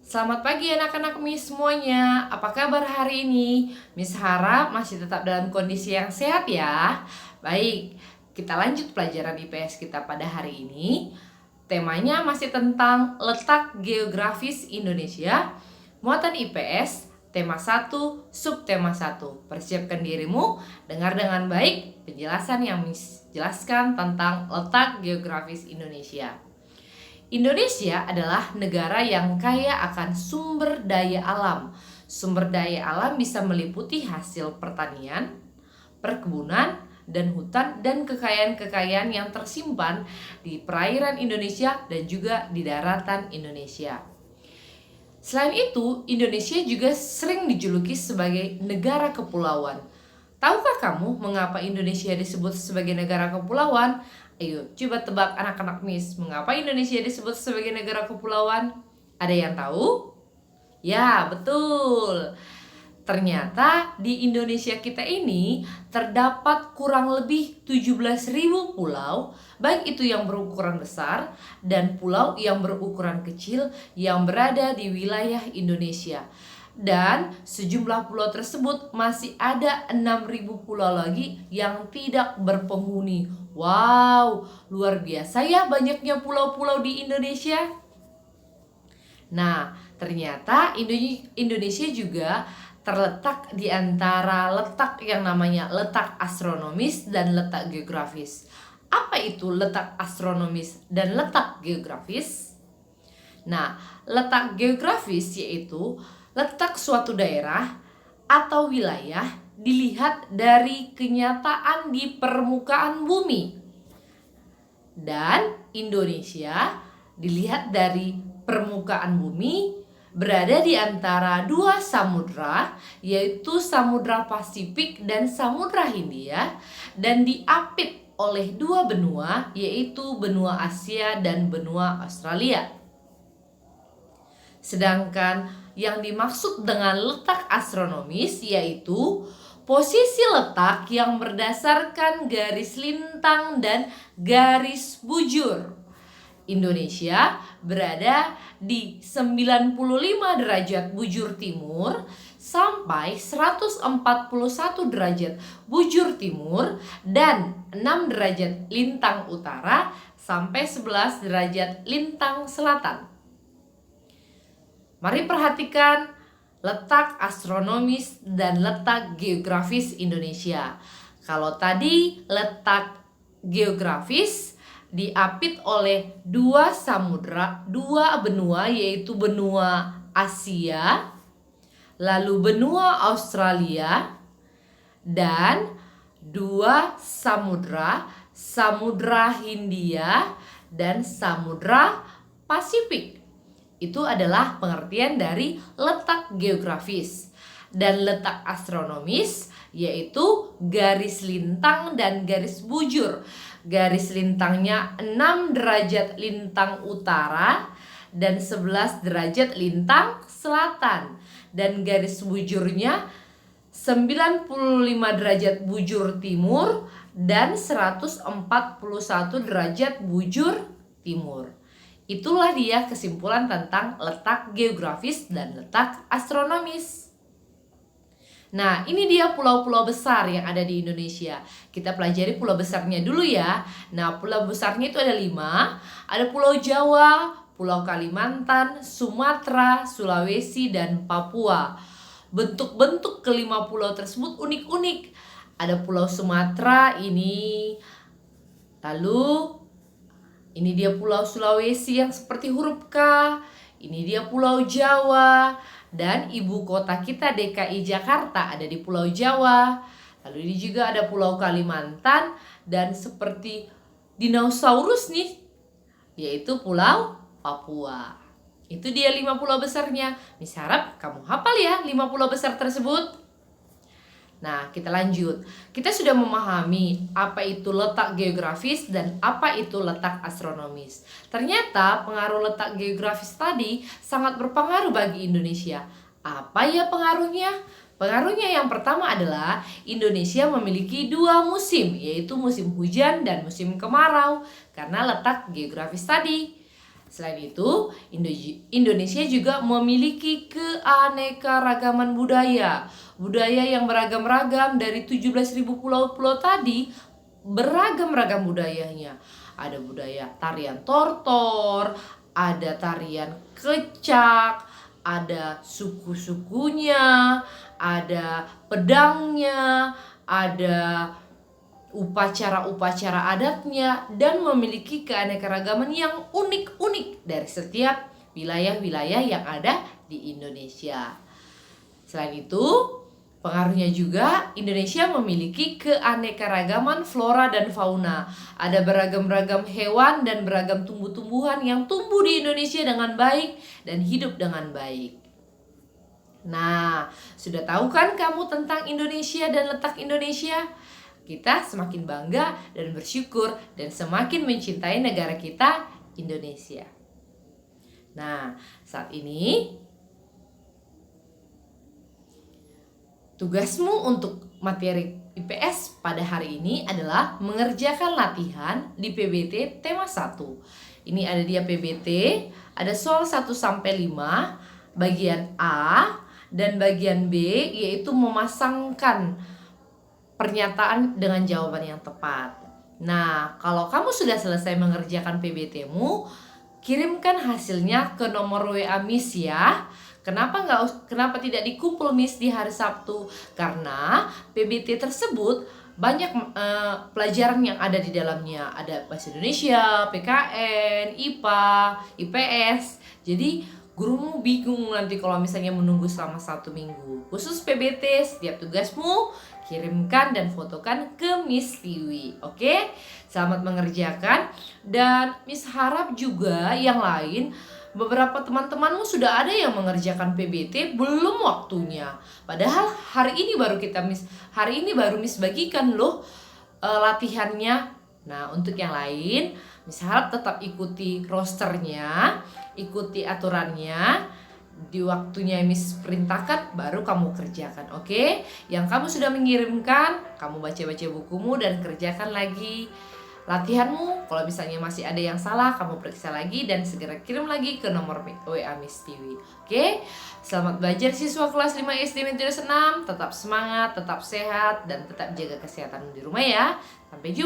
Selamat pagi anak-anak Miss semuanya. Apa kabar hari ini? Miss harap masih tetap dalam kondisi yang sehat ya. Baik, kita lanjut pelajaran IPS kita pada hari ini. Temanya masih tentang letak geografis Indonesia. Muatan IPS, tema 1, subtema 1. Persiapkan dirimu, dengar dengan baik penjelasan yang Miss jelaskan tentang letak geografis Indonesia. Indonesia adalah negara yang kaya akan sumber daya alam. Sumber daya alam bisa meliputi hasil pertanian, perkebunan, dan hutan, dan kekayaan-kekayaan yang tersimpan di perairan Indonesia dan juga di daratan Indonesia. Selain itu, Indonesia juga sering dijuluki sebagai negara kepulauan. Tahukah kamu mengapa Indonesia disebut sebagai negara kepulauan? Ayo, coba tebak anak-anak Miss, mengapa Indonesia disebut sebagai negara kepulauan? Ada yang tahu? Ya, betul. Ternyata di Indonesia kita ini terdapat kurang lebih 17.000 pulau, baik itu yang berukuran besar dan pulau yang berukuran kecil yang berada di wilayah Indonesia. Dan sejumlah pulau tersebut masih ada 6.000 pulau lagi yang tidak berpenghuni. Wow, luar biasa ya banyaknya pulau-pulau di Indonesia. Nah, ternyata Indonesia juga terletak di antara letak yang namanya letak astronomis dan letak geografis. Apa itu letak astronomis dan letak geografis? Nah, letak geografis yaitu letak suatu daerah atau wilayah dilihat dari kenyataan di permukaan bumi. Dan Indonesia dilihat dari permukaan bumi berada di antara dua samudra, yaitu Samudra Pasifik dan Samudra Hindia, dan diapit oleh dua benua, yaitu benua Asia dan benua Australia. Sedangkan yang dimaksud dengan letak astronomis yaitu posisi letak yang berdasarkan garis lintang dan garis bujur. Indonesia berada di 95 derajat bujur timur sampai 141 derajat bujur timur dan 6 derajat lintang utara sampai 11 derajat lintang selatan. Mari perhatikan letak astronomis dan letak geografis Indonesia. Kalau tadi letak geografis diapit oleh dua samudra, dua benua, yaitu benua Asia, lalu benua Australia, dan dua samudra, Samudra Hindia dan Samudra Pasifik. Itu adalah pengertian dari letak geografis. Dan letak astronomis yaitu garis lintang dan garis bujur. Garis lintangnya 6 derajat lintang utara dan 11 derajat lintang selatan. Dan garis bujurnya 95 derajat bujur timur dan 141 derajat bujur timur. Itulah dia kesimpulan tentang letak geografis dan letak astronomis. Nah, ini dia pulau-pulau besar yang ada di Indonesia. Kita pelajari pulau besarnya dulu ya. Nah, pulau besarnya itu ada 5. Ada Pulau Jawa, Pulau Kalimantan, Sumatera, Sulawesi, dan Papua. Bentuk-bentuk kelima pulau tersebut unik-unik. Ada Pulau Sumatera ini. Lalu ini dia Pulau Sulawesi yang seperti huruf K. Ini dia Pulau Jawa. Dan ibu kota kita DKI Jakarta ada di Pulau Jawa. Lalu ini juga ada Pulau Kalimantan. Dan seperti dinosaurus nih, yaitu Pulau Papua. Itu dia 5 pulau besarnya. Miss harap kamu hafal ya 5 pulau besar tersebut. Nah, kita lanjut. Kita sudah memahami apa itu letak geografis dan apa itu letak astronomis. Ternyata pengaruh letak geografis tadi sangat berpengaruh bagi Indonesia. Apa ya pengaruhnya? Pengaruhnya yang pertama adalah Indonesia memiliki 2 musim, yaitu musim hujan dan musim kemarau karena letak geografis tadi. Selain itu, Indonesia juga memiliki keanekaragaman budaya. Budaya yang beragam-ragam dari 17.000 pulau-pulau tadi, beragam-ragam budayanya. Ada budaya tarian tortor, ada tarian kecak, ada suku-sukunya, ada pedangnya, ada upacara-upacara adatnya, dan memiliki keanekaragaman yang unik-unik dari setiap wilayah-wilayah yang ada di Indonesia. Selain itu, pengaruhnya juga Indonesia memiliki keanekaragaman flora dan fauna. Ada beragam-ragam hewan dan beragam tumbuh-tumbuhan yang tumbuh di Indonesia dengan baik dan hidup dengan baik. Nah, sudah tahu kan kamu tentang Indonesia dan letak Indonesia? Kita semakin bangga dan bersyukur dan semakin mencintai negara kita, Indonesia. Nah, saat ini tugasmu untuk materi IPS pada hari ini adalah mengerjakan latihan di PBT tema 1. Ini ada dia PBT, ada soal 1-5, bagian A dan bagian B, yaitu memasangkan pernyataan dengan jawaban yang tepat. Nah, kalau kamu sudah selesai mengerjakan PBT-mu, kirimkan hasilnya ke nomor WA Miss ya. Kenapa tidak dikumpul Miss di hari Sabtu? Karena PBT tersebut banyak pelajaran yang ada di dalamnya. Ada bahasa Indonesia, PKN, IPA, IPS. Jadi gurumu bingung nanti kalau misalnya menunggu selama 1 minggu. Khusus PBT, setiap tugasmu kirimkan dan fotokan ke Miss Tiwi. Oke? Selamat mengerjakan. Dan Miss harap juga yang lain, beberapa teman-temanmu sudah ada yang mengerjakan PBT belum waktunya. Padahal hari ini baru Miss bagikan loh latihannya. Nah, untuk yang lain, Miss harap tetap ikuti rosternya, ikuti aturannya. Di waktunya yang Miss perintahkan baru kamu kerjakan, oke? Yang kamu sudah mengirimkan, kamu baca-baca bukumu dan kerjakan lagi latihanmu. Kalau misalnya masih ada yang salah, kamu periksa lagi dan segera kirim lagi ke nomor WA Miss Tiwi. Oke? Selamat belajar siswa kelas 5 SD Metode 6. Tetap semangat, tetap sehat, dan tetap jaga kesehatan di rumah ya. Sampai jumpa.